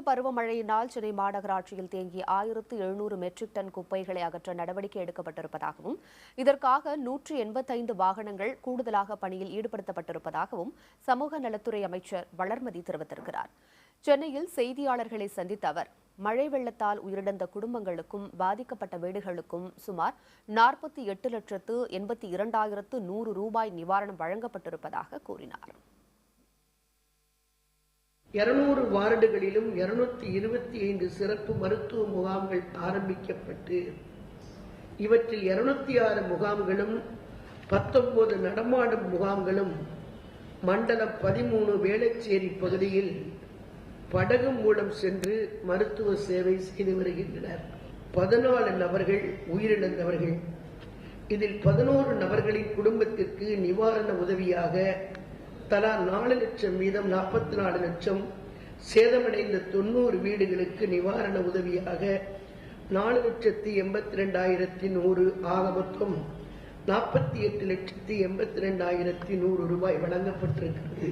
வடகிழக்கு பருவமழையினால் சென்னை மாநகராட்சியில் தேங்கிய 1700 மெட்ரிக் டன் குப்பைகளை அகற்ற நடவடிக்கை எடுக்கப்பட்டிருப்பதாகவும் இதற்காக 185 வாகனங்கள் கூடுதலாக பணியில் ஈடுபடுத்தப்பட்டிருப்பதாகவும் சமூக நலத்துறை அமைச்சர் வளர்மதி தெரிவித்திருக்கிறார். சென்னையில் செய்தியாளர்களை சந்தித்த அவர் மழை வெள்ளத்தால் உயிரிழந்த குடும்பங்களுக்கும் பாதிக்கப்பட்ட வீடுகளுக்கும் சுமார் 48,82,100 ரூபாய் நிவாரணம் வழங்கப்பட்டிருப்பதாக கூறினார். 200 வார்டுகளிலும் 225 சிறப்பு மருத்துவ முகாம்கள் ஆரம்பிக்கப்பட்டு இவற்றில் 206 முகாம்களும் 19 நடமாடும் முகாம்களும் மண்டலம் 13 வேளச்சேரி பகுதியில் படகு மூலம் சென்று மருத்துவ சேவை செய்து வருகின்றனர். 14 நபர்கள் உயிரிழந்தவர்கள். இதில் 11 நபர்களின் குடும்பத்திற்கு நிவாரண உதவியாக தலா 4 லட்சம் வீதம் 44 லட்சம், சேதமடைந்த 90 வீடுகளுக்கு நிவாரண உதவியாக 4,82,100 ஆக மொத்தம் 48,82,100 ரூபாய் வழங்கப்பட்டிருக்கிறது.